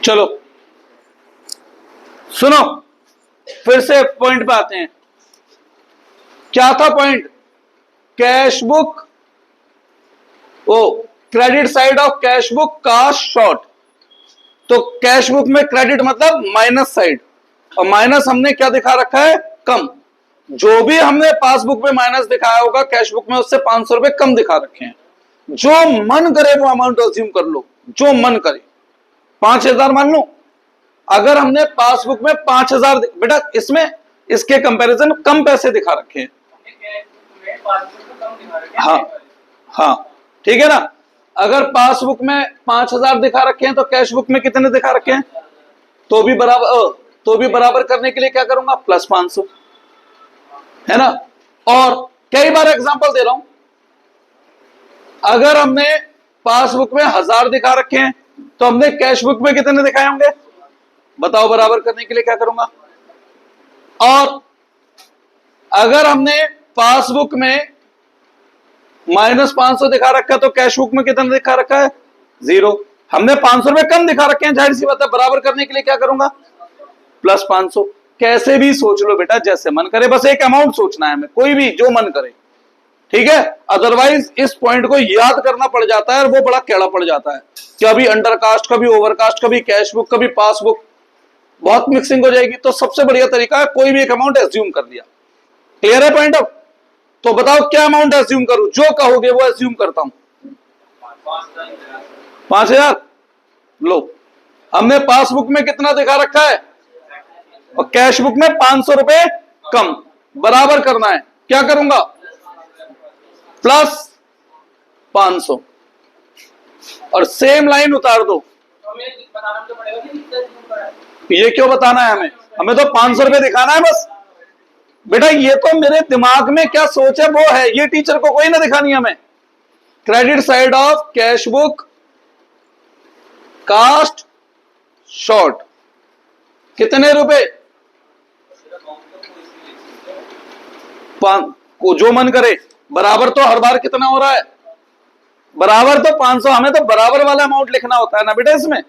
चलो सुनो, फिर से पॉइंट पे आते हैं। क्या था पॉइंट? कैश बुक, ओ credit side of cash book cast short. तो कैश बुक में क्रेडिट मतलब माइनस साइड, और माइनस हमने क्या दिखा रखा है? कम। जो भी हमने पासबुक में माइनस दिखाया होगा कैश बुक में उससे 500 रुपए कम दिखा रखे हैं। जो मन करे वो अमाउंट अज्यूम कर लो, जो मन करे। 5000 मान लो, अगर हमने पासबुक में 5000, बेटा इसमें इसके कंपैरिजन कम पैसे दिखा रखे हैं। हाँ हाँ, ठीक है ना। अगर पासबुक में 5000 दिखा रखे हैं तो कैश बुक में कितने दिखा रखे हैं? तो भी बराबर करने के लिए क्या करूंगा? प्लस 500, है ना। और कई बार एग्जांपल दे रहा हूं, अगर हमने पासबुक में 1000 दिखा रखे हैं तो हमने कैश बुक में कितने दिखाए होंगे? बताओ, बराबर करने के लिए क्या करूंगा? और अगर हमने पासबुक में -500 दिखा रखा है तो कैश बुक में कितना दिखा रखा है? 0। हमने 500 रुपए कम दिखा रखे हैं, जाहिर सी बात है बराबर करने के लिए क्या करूंगा? प्लस 500। कैसे भी सोच लो बेटा, जैसे मन करे, बस एक अमाउंट सोचना है हमें, कोई भी जो मन करे, ठीक है। अदरवाइज इस पॉइंट को याद करना पड़ जाता है और वो बड़ा टेढ़ा पड़ जाता है। कभी अंडरकास्ट, कभी ओवरकास्ट, कभी कैश बुक, कभी पासबुक, बहुत मिक्सिंग हो जाएगी। तो सबसे बढ़िया तरीका है कोई भी एक अमाउंट एज्यूम कर लिया। क्लियर है पॉइंट? अब तो बताओ क्या अमाउंट एज्यूम करूं? जो कहोगे वो एज्यूम करता हूं। 5000 लो, हमने पासबुक में कितना दिखा रखा है और कैश बुक में 500 रुपए कम। बराबर करना है, क्या करूंगा? प्लस 500 और सेम लाइन उतार दो। ये क्यों बताना है हमें? हमें तो 500 रुपए दिखाना है बस। बेटा ये तो मेरे दिमाग में क्या सोच है वो है, ये टीचर को कोई ना दिखानी हमें। Credit side of cash book cast short कितने रुपए? को जो मन करे। बराबर तो हर बार कितना हो रहा है? बराबर तो 500। हमें तो बराबर वाला अमाउंट लिखना होता है ना बेटा इसमें।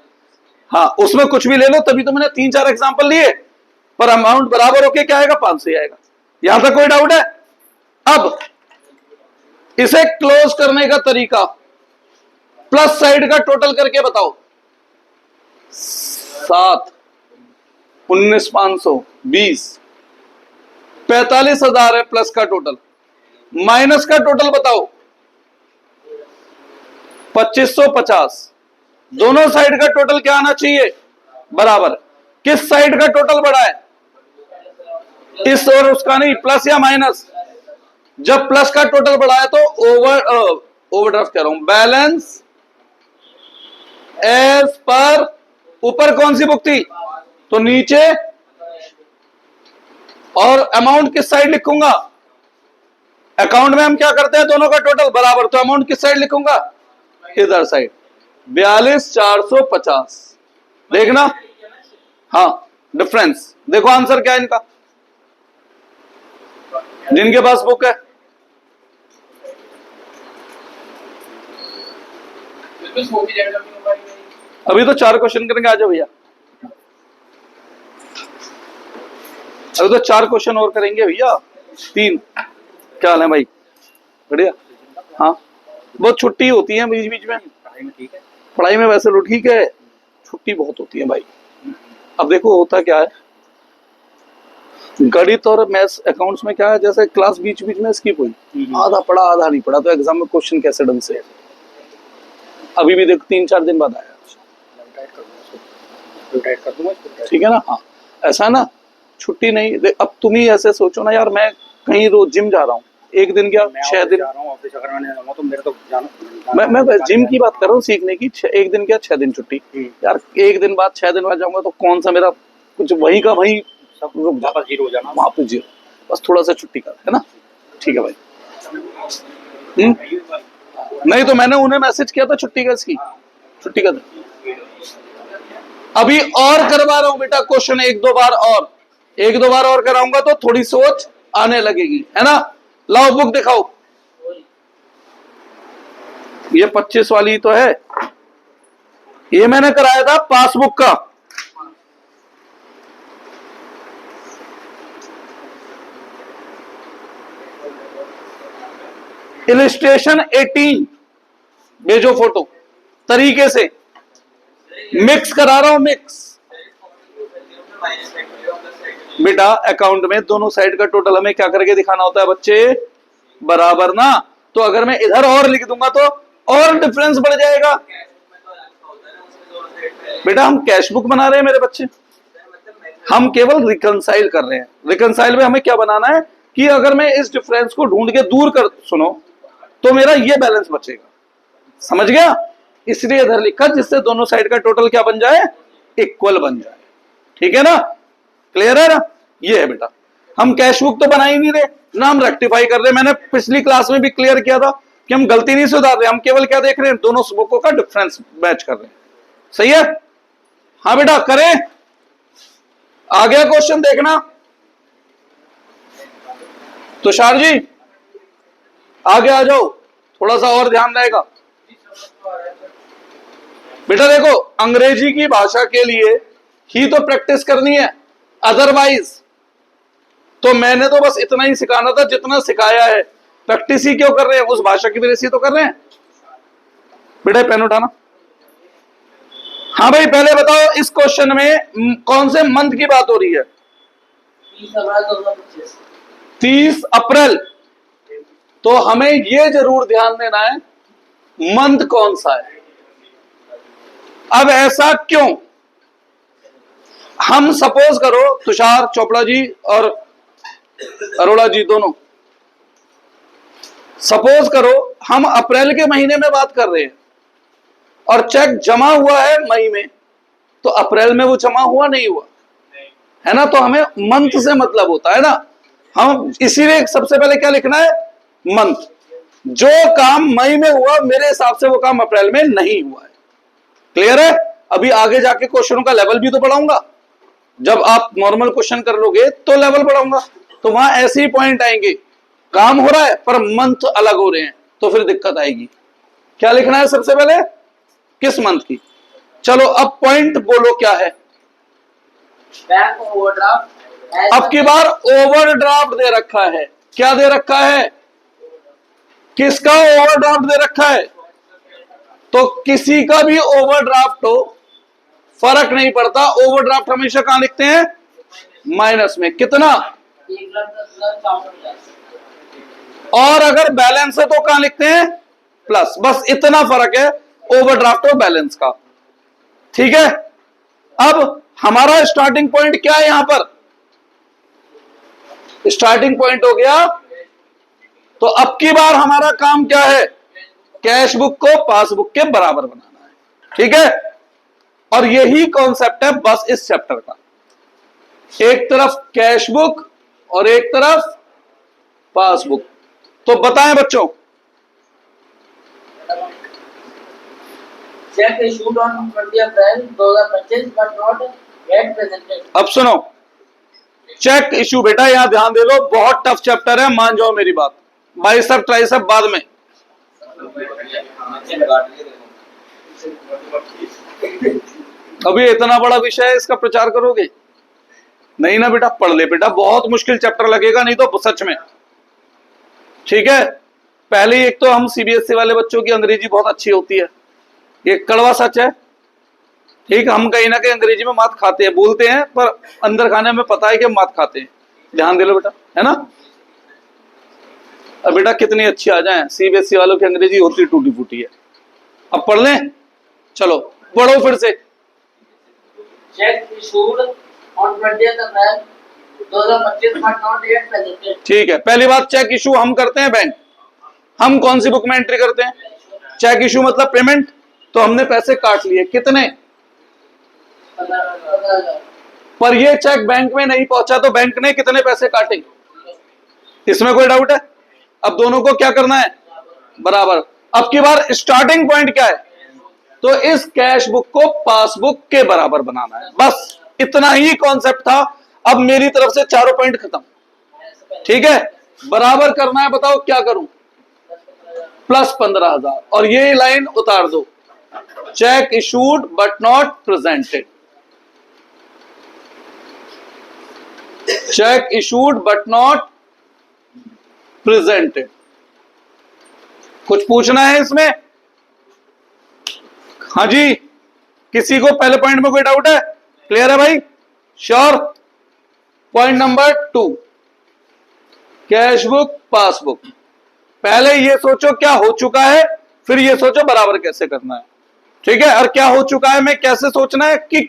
हाँ, उसमें कुछ भी ले लो, तभी तो मैंने 3-4 एग्जांपल लिए, पर अमाउंट बराबर होके क्या आएगा? 500 ही आएगा। यहां तक कोई डाउट है? अब इसे क्लोज करने का तरीका, प्लस साइड का टोटल करके बताओ। 7, 19,500, 20, 45,000 है प्लस का टोटल। माइनस का टोटल बताओ, 2550। दोनों साइड का टोटल क्या आना चाहिए? बराबर। किस साइड का टोटल बड़ा है? इस और उसका नहीं, प्लस या माइनस। जब प्लस का टोटल बड़ा है तो ओवरड्राफ्ट कह रहा हूं, बैलेंस एज पर। ऊपर कौन सी बुक थी? तो नीचे। और अमाउंट किस साइड लिखूंगा? अकाउंट में हम क्या करते हैं? दोनों का टोटल बराबर, तो अमाउंट किस साइड लिखूंगा? इधर साइड। 42,450। देखना, हाँ डिफरेंस देखो। आंसर क्या है इनका? जिनके पास बुक है, अभी तो 4 क्वेश्चन करेंगे। आ जाओ भैया, अभी तो 4 क्वेश्चन और करेंगे भैया। 3। क्या हाल है भाई? बढ़िया। हाँ, बहुत छुट्टी होती है बीच बीच में। पढ़ाई में वैसे तो ठीक है, छुट्टी बहुत होती है भाई। अब देखो होता क्या है, गणित और मैथ्स अकाउंट्स में क्या है, जैसे क्लास बीच बीच में स्किप हुई, आधा पढ़ा आधा नहीं पढ़ा, तो एग्जाम में क्वेश्चन कैसे ढंग से? अभी भी देखो 3-4 दिन बाद आया। ठीक है ना? हाँ, ऐसा है ना, छुट्टी नहीं। अब तुम ही ऐसे सोचो ना यार, मैं कहीं रोज जिम जा रहा हूँ, एक दिन क्या 6 दिन मैं जिम की बात कर रहा हूँ, सीखने की। एक दिन क्या 6 दिन छुट्टी यार। एक दिन बाद 6 दिन बाद जाऊंगा तो कौन सा मेरा कुछ वही का वही सब वापस जीरो हो जाना, वापस जीरो। बस थोड़ा सा छुट्टी का, है ना? ठीक है भाई। नहीं तो मैंने उन्हें मैसेज किया था छुट्टी का, इसकी छुट्टी का। अभी और करवा रहा हूं बेटा क्वेश्चन, 1-2 बार और, 1-2 बार और कराऊंगा तो थोड़ी सोच आने लगेगी, है ना? लाओ बुक दिखाओ। ये 25 वाली तो है, ये मैंने कराया था पासबुक का। इलिस्ट्रेशन 18 भेजो फोटो तरीके से, मिक्स करा रहा हूं मिक्स। बेटा अकाउंट में दोनों साइड का टोटल हमें क्या करके दिखाना होता है बच्चे, बराबर ना। तो अगर मैं इधर और लिख दूंगा तो और डिफरेंस बढ़ जाएगा। बेटा हम कैश बुक बना रहे हैं मेरे बच्चे, हम केवल रिकंसाइल कर रहे हैं। रिकंसाइल में हमें क्या बनाना है कि अगर मैं इस डिफरेंस को ढूंढ के दूर कर सुनो तो मेरा ये बैलेंस बचेगा, समझ गया। इसलिए इधर लिखा जिससे दोनों साइड का टोटल क्या बन जाए, इक्वल बन जाए। ठीक है ना, क्लियर है ना। ये है बेटा, हम कैश बुक तो बना ही नहीं रहे ना, हम रेक्टिफाई कर रहे। मैंने पिछली क्लास में भी क्लियर किया था कि हम गलती नहीं सुधार रहे, हम केवल क्या देख रहे हैं, दोनों बुकों का डिफरेंस मैच कर रहे हैं। सही है, हाँ बेटा करें। आ गया क्वेश्चन देखना तुषार जी, आगे आ जाओ, थोड़ा सा और ध्यान रहेगा। बेटा देखो अंग्रेजी की भाषा के लिए ही तो प्रैक्टिस करनी है, अदरवाइज तो मैंने तो बस इतना ही सिखाना था जितना सिखाया है। प्रैक्टिस ही क्यों कर रहे हैं, उस भाषा की वजह से तो कर रहे हैं। बेटा पेन उठाना। हाँ भाई पहले बताओ इस क्वेश्चन में कौन से मंथ की बात हो रही है, 30 अप्रैल। तो हमें यह जरूर ध्यान देना है मंथ कौन सा है। अब ऐसा क्यों, हम सपोज करो तुषार चोपड़ा जी और अरोड़ा जी दोनों, सपोज करो हम अप्रैल के महीने में बात कर रहे हैं और चेक जमा हुआ है मई में, तो अप्रैल में वो जमा हुआ नहीं हुआ है ना, तो हमें मंथ से मतलब होता है ना। हम इसीलिए सबसे पहले क्या लिखना है, मंथ। जो काम मई में हुआ मेरे हिसाब से वो काम अप्रैल में नहीं हुआ है। क्लियर है। अभी आगे जाके क्वेश्चनों का लेवल भी तो बढ़ाऊंगा, जब आप नॉर्मल क्वेश्चन कर लोगे तो लेवल बढ़ाऊंगा, तो वहां ऐसे ही पॉइंट आएंगे, काम हो रहा है पर मंथ अलग हो रहे हैं, तो फिर दिक्कत आएगी। क्या लिखना है सबसे पहले, किस मंथ की। चलो अब पॉइंट बोलो क्या है। बैंक ओवरड्राफ्ट, अब की बार ओवरड्राफ्ट दे रखा है, क्या दे रखा है, किसका ओवरड्राफ्ट दे रखा है। तो किसी का भी ओवरड्राफ्ट हो फर्क नहीं पड़ता, ओवरड्राफ्ट हमेशा कहां लिखते हैं, माइनस में। कितना, 1,10,54,000। और अगर बैलेंस है तो कहां लिखते हैं, प्लस। बस इतना फर्क है ओवरड्राफ्ट और बैलेंस का। ठीक है, अब हमारा स्टार्टिंग पॉइंट क्या है, यहां पर स्टार्टिंग पॉइंट हो गया। तो अब की बार हमारा काम क्या है, कैश बुक को पासबुक के बराबर बनाना है। ठीक है, और यही कॉन्सेप्ट है बस इस चैप्टर का, एक तरफ कैश बुक और एक तरफ पासबुक। तो बताएं बच्चों, check issued on 20 April 2025 but not yet presented. अब सुनो, चेक इशू बेटा यहां ध्यान दे लो, बहुत टफ चैप्टर है, मान जाओ मेरी बात। बाइसेप ट्राइसेप बाद में, अभी इतना बड़ा विषय है, इसका प्रचार करोगे नहीं ना बेटा। पढ़ ले बेटा, बहुत मुश्किल चैप्टर लगेगा नहीं तो सच में। ठीक है, पहले एक तो हम सीबीएसई वाले बच्चों की अंग्रेजी बहुत अच्छी होती है, ये कड़वा सच है। ठीक, हम कहीं ना कहीं अंग्रेजी में मात खाते हैं, बोलते हैं पर अंदर खाने में पता है कि हम मात खाते हैं। ध्यान दे लो बेटा, है ना। अब बेटा कितनी अच्छी आ जाए, सीबीएसई वालों की अंग्रेजी होती टूटी फूटी है। अब पढ़ लें, चलो पढ़ो फिर से। Check issued on 20 April 2025 but not yet presented. ठीक है, पहली बात चेक इशू हम करते हैं बैंक, हम कौन सी बुक में एंट्री करते हैं, चेक इशू मतलब पेमेंट। तो हमने पैसे काट लिए, कितने, 15,000। पर ये चेक बैंक में नहीं पहुंचा तो बैंक ने कितने पैसे काटे, इसमें कोई डाउट है। अब दोनों को क्या करना है, बराबर। अब की बार स्टार्टिंग पॉइंट क्या है, तो इस कैश बुक को पासबुक के बराबर बनाना है, बस इतना ही कॉन्सेप्ट था। अब मेरी तरफ से चारों पॉइंट खत्म। ठीक है, बराबर करना है, बताओ क्या करूं, प्लस 15,000 और ये लाइन उतार दो। Check issued but not presented, check issued but not presented. कुछ पूछना है इसमें? हाँ जी, किसी को पहले पॉइंट में कोई डाउट है? क्लियर है भाई? Sure? Point number 2, cash book passbook. पहले ये सोचो क्या हो चुका है, फिर ये सोचो बराबर कैसे करना है। ठीक है? और क्या हो चुका है में कैसे सोचना है कि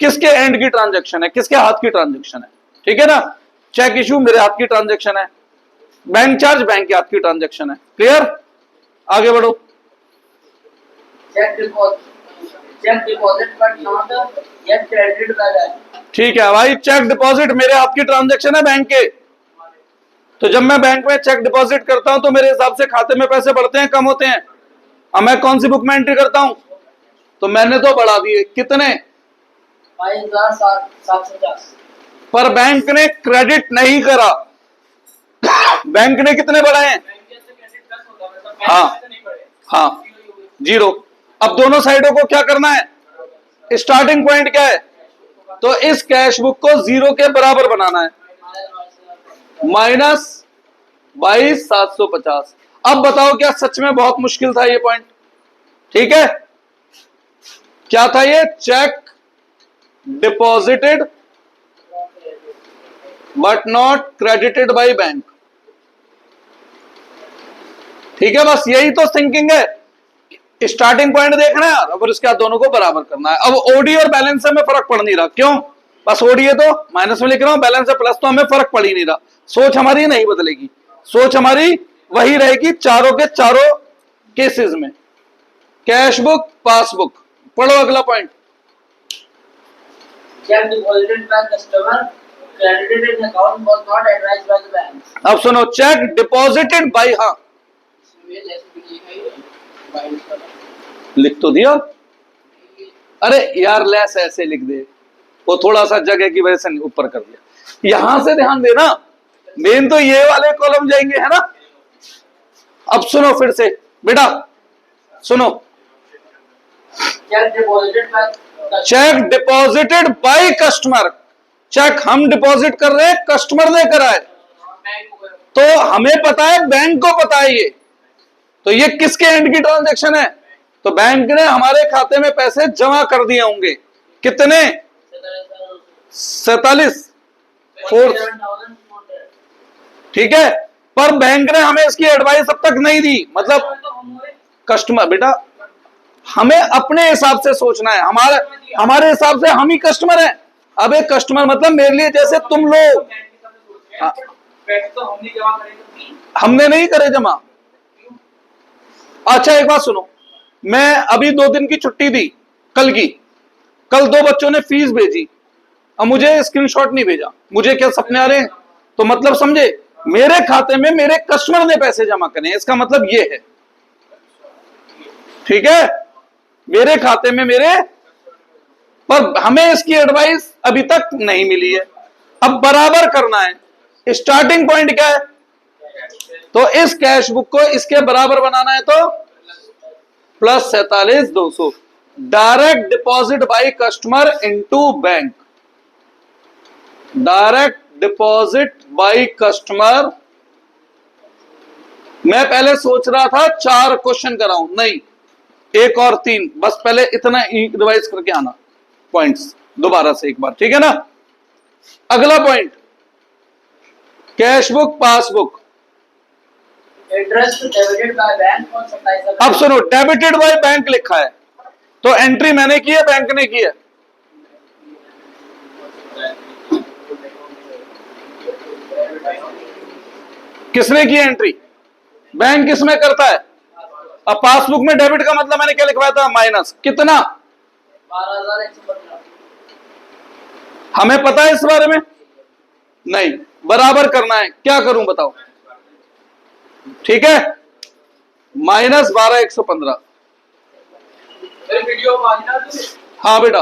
किसके एंड की ट्रांजैक्शन है, किसके हाथ की ट्रांजैक्शन है। ठीक है ना? चेक इशू मेरे हाथ की ट्रांजैक्शन है, बैंक चार्ज बैंक के हाथ की ट्रांजैक्शन है। क्लियर? आगे बढ़ो। Cheque deposit but not yet credited by bank. ठीक है भाई, चेक डिपॉजिट मेरे हाथ की ट्रांजैक्शन है बैंक के, तो जब मैं बैंक में चेक डिपॉजिट करता हूं तो मेरे हिसाब से खाते में पैसे बढ़ते हैं कम होते हैं? अब मैं कौन सी बुक में एंट्री करता हूं? तो मैंने तो बढ़ा दिए कितने? 22,750। पर बैंक ने क्रेडिट नहीं करा। बैंक ने कितने बढ़ाए? हाँ हाँ, 0। अब दोनों साइडों को क्या करना है? स्टार्टिंग पॉइंट क्या है? तो इस कैश बुक को 0 के बराबर बनाना है, -22,750। अब बताओ क्या सच में बहुत मुश्किल था ये पॉइंट? ठीक है, क्या था ये? Check deposited but not credited by bank. ठीक है, बस यही तो थिंकिंग है। स्टार्टिंग पॉइंट देखना है और उसके बाद दोनों को बराबर करना है। अब ओडी और बैलेंस से हमें फर्क पड़ नहीं रहा, क्यों? बस ओडी है तो माइनस में लिख रहा हूं, बैलेंस है प्लस, तो हमें फर्क पड़ ही नहीं रहा। सोच हमारी नहीं बदलेगी, सोच हमारी वही रहेगी चारों के चारों केसेस में। Cash book passbook. पढ़ो अगला point. Check deposited by customer credited in account was not advised by the bank. अब सुनो, चेक डिपॉजिटेड बाय, हाँ लिख तो दिया। अरे यार लेस ऐसे लिख दे, वो थोड़ा सा जगह की वजह से ऊपर कर दिया। यहां से ध्यान देना, मेन तो ये वाले कॉलम जाएंगे, है ना? अब सुनो फिर से बेटा, सुनो। Cheque deposited by customer. Cheque हम डिपॉजिट कर रहे हैं, कस्टमर ने करा है, तो हमें पता है, बैंक को पता है ये, तो ये किसके एंड की ट्रांजैक्शन है? तो बैंक ने हमारे खाते में पैसे जमा कर दिए होंगे। कितने? 47,400। ठीक है, पर बैंक ने हमें इसकी एडवाइस अब तक नहीं दी। मतलब कस्टमर बेटा, हमें अपने हिसाब से सोचना है, हमारे हिसाब से हम ही कस्टमर हैं। अब एक कस्टमर मतलब मेरे लिए जैसे तुम लोग। हमने नहीं करे जमा। अच्छा एक बात सुनो, मैं अभी 2 दिन की छुट्टी दी, कल की, कल 2 बच्चों ने फीस भेजी, अब मुझे स्क्रीनशॉट नहीं भेजा, मुझे क्या सपने आ रहे हैं? तो मतलब समझे, मेरे खाते में मेरे कस्टमर ने पैसे जमा करे, इसका मतलब ये है। ठीक है, मेरे खाते में मेरे, पर हमें इसकी एडवाइस अभी तक नहीं मिली है। अब बराबर करना है। स्टार्टिंग पॉइंट क्या है? तो इस कैश बुक को इसके बराबर बनाना है, तो +47,200 direct deposit by customer into bank. Direct deposit by customer. मैं पहले सोच रहा था 4 क्वेश्चन कराऊं, नहीं 1 और 3, बस पहले इतना ही रिवाइज करके आना पॉइंट्स दोबारा से एक बार। ठीक है ना? अगला point, cash book passbook. Interest debited by bank और सप्लाई। अब सुनो, डेबिटेड बाय बैंक लिखा है, तो एंट्री मैंने की है, बैंक ने की है? किसने की एंट्री? बैंक किसमें करता है? अब पासबुक में डेबिट का मतलब मैंने क्या लिखवाया था? माइनस कितना? 12,115। हमें पता है इस बारे में? नहीं, बराबर करना है। क्या करूं बताओ? ठीक है, -12,115। वीडियो हाँ बेटा,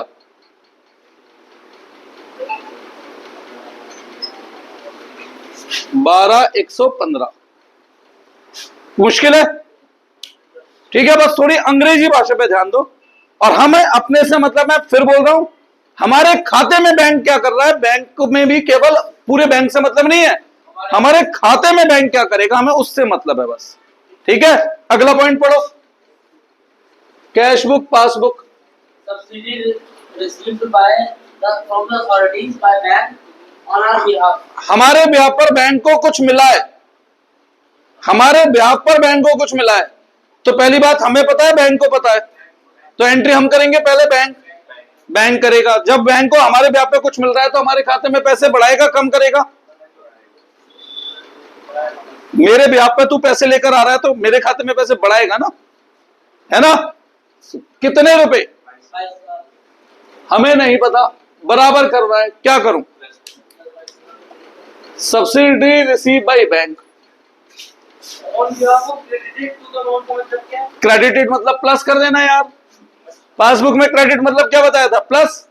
-12,115 मुश्किल है। ठीक है, बस थोड़ी अंग्रेजी भाषा पे ध्यान दो। और हमें अपने से मतलब, मैं फिर बोल रहा हूं, हमारे खाते में बैंक क्या कर रहा है, बैंक में भी केवल पूरे बैंक से मतलब नहीं है, हमारे खाते में बैंक क्या करेगा हमें उससे मतलब है बस। ठीक है, अगला पॉइंट पढ़ो, cash book passbook. Subsidy received by from the authorities by bank on our behalf. हमारे ब्याह पर बैंक को कुछ मिला है, हमारे ब्याह पर बैंक को कुछ मिला है, तो पहली बात हमें पता है, बैंक को पता है, तो एंट्री हम करेंगे पहले, बैंक करेगा। जब बैंक को हमारे ब्याह पे कुछ मिल रहा है तो हमारे खाते में पैसे बढ़ाएगा कम करेगा? मेरे ब्याह पे तू पैसे लेकर आ रहा है तो मेरे खाते में पैसे बढ़ाएगा ना, है ना? कितने रुपए हमें नहीं पता, बराबर कर रहा है, क्या करूं? Subsidy receive by bank. On behalf of credited to the loan का मतलब क्या है? क्रेडिटेड मतलब प्लस कर देना यार, पासबुक में क्रेडिट मतलब क्या बताया था, plus.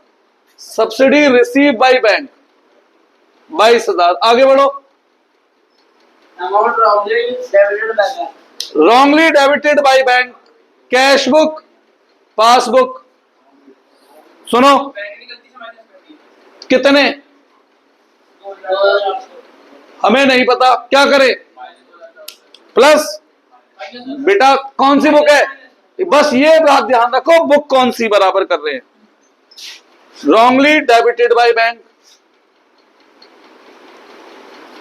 Subsidy receive by bank 22,000। आगे बढ़ो, Amount wrongly debited by bank. Wrongly debited by bank, cash book passbook. सुनो, कितने हमें नहीं पता, क्या करें? प्लस। बेटा कौन सी बुक है, बस ये बात ध्यान रखो, बुक कौन सी बराबर कर रहे हैं, रॉन्गली डेबिटेड बाय बैंक।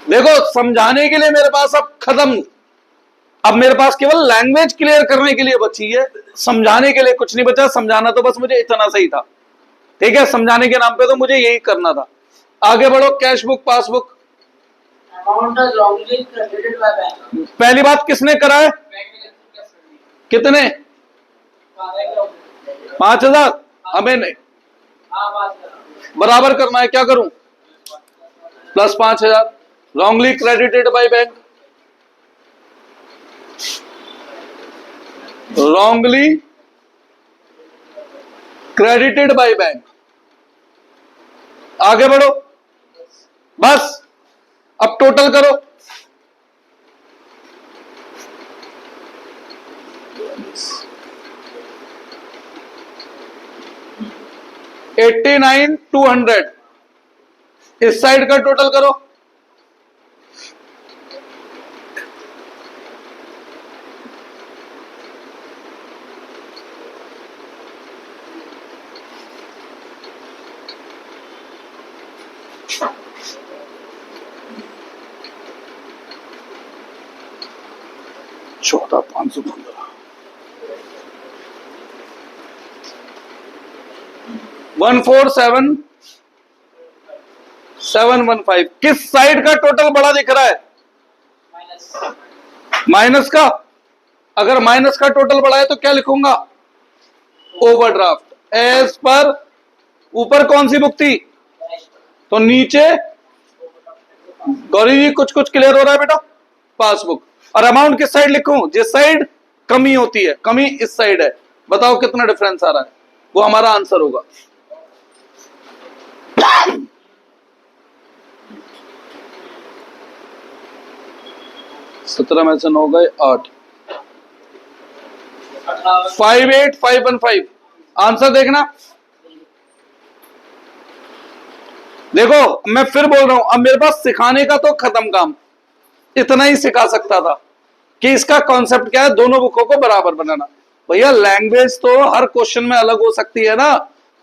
देखो समझाने के लिए मेरे पास अब खत्म, अब मेरे पास केवल लैंग्वेज क्लियर करने के लिए बची है, समझाने के लिए कुछ नहीं बचा। समझाना तो बस मुझे इतना सही था, ठीक है, समझाने के नाम पे तो मुझे यही करना था। आगे बढ़ो, cash book passbook. Amount is wrongly credited by bank. पहली बात किसने करा है, कितने? 5,000। हमें नहीं, बराबर करना है, क्या करूं? Plus 5,000, wrongly credited by bank, wrongly credited by bank. आगे बढ़ो, बस अब टोटल करो, $89,200। इस साइड का टोटल करो, चौदह 515, 147,715। किस साइड का टोटल बड़ा दिख रहा है, माइनस का। अगर माइनस का टोटल बड़ा है तो क्या लिखूंगा, ओवरड्राफ्ट। एज पर ऊपर कौन सी बुक थी, तो नीचे, गौरी जी कुछ कुछ क्लियर हो रहा है बेटा, पासबुक। और अमाउंट किस साइड लिखूं, जिस साइड कमी होती है, कमी इस साइड है। बताओ कितना डिफरेंस आ रहा है, वो हमारा आंसर होगा। सत्रह में से 9 गए 8, 58,515। आंसर देखना, देखो मैं फिर बोल रहा हूं, अब मेरे पास सिखाने का तो खत्म काम, इतना ही सिखा सकता था कि इसका कॉन्सेप्ट क्या है, दोनों बुकों को बराबर बनाना। भैया लैंग्वेज तो हर क्वेश्चन में अलग हो सकती है ना,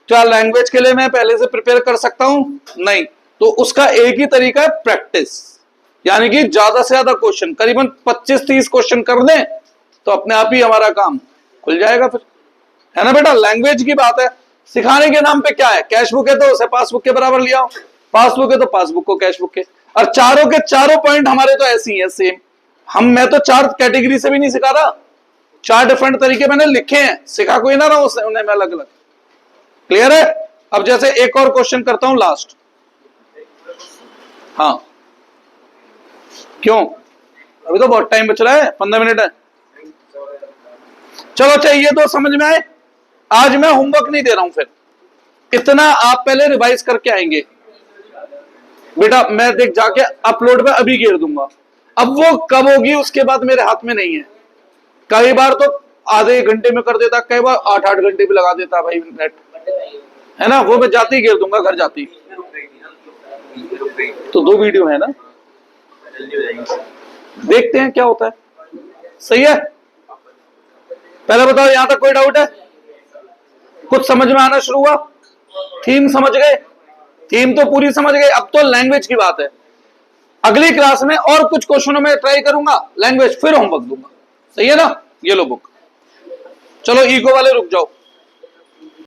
क्या लैंग्वेज के लिए मैं पहले से प्रिपेयर कर सकता हूं, नहीं। तो उसका एक ही तरीका है, प्रैक्टिस, यानी कि ज्यादा से ज्यादा क्वेश्चन, करीबन 25-30 क्वेश्चन कर दें तो अपने आप ही हमारा काम खुल जाएगा फिर, है ना बेटा। लैंग्वेज की बात है, सिखाने के नाम पे क्या है, कैश बुक है तो उसे पासबुक के बराबर लिया हो, पासबुक है तो पासबुक को कैश बुक के। और चारों के चारों पॉइंट हमारे तो ऐसे ही है, सेम। मैं तो 4 कैटेगरी से भी नहीं सिखा रहा, 4 डिफरेंट तरीके मैंने लिखे हैं, सिखा कोई ना रहा उन्हें मैं अलग अलग। क्लियर है? अब जैसे एक और क्वेश्चन करता हूं लास्ट। हाँ क्यों, अभी तो बहुत टाइम बच रहा है, 15 मिनट है। चलो अच्छा, ये तो समझ में आए। आज मैं होमवर्क नहीं दे रहा हूं, फिर इतना आप पहले रिवाइज करके आएंगे बेटा। मैं देख जाके अपलोड पे अभी घेर दूंगा, अब वो कब होगी उसके बाद मेरे हाथ में नहीं है। कई बार तो आधे एक घंटे में कर देता, कई बार 8-8 घंटे भी लगा देता भाई नेट, है ना। वो मैं जाती ही गिर दूंगा घर जाती। तो 2 वीडियो है ना, देखते हैं क्या होता है। सही है, पहले बताओ यहां तक कोई डाउट है? कुछ समझ में आना शुरू हुआ? थीम समझ गए? थीम तो पूरी समझ गए, अब तो लैंग्वेज की बात है। अगली क्लास में और कुछ क्वेश्चनों में ट्राई करूंगा लैंग्वेज, फिर होमवर्क दूंगा। सही है ना। ये लो बुक, चलो ईगो वाले रुक जाओ।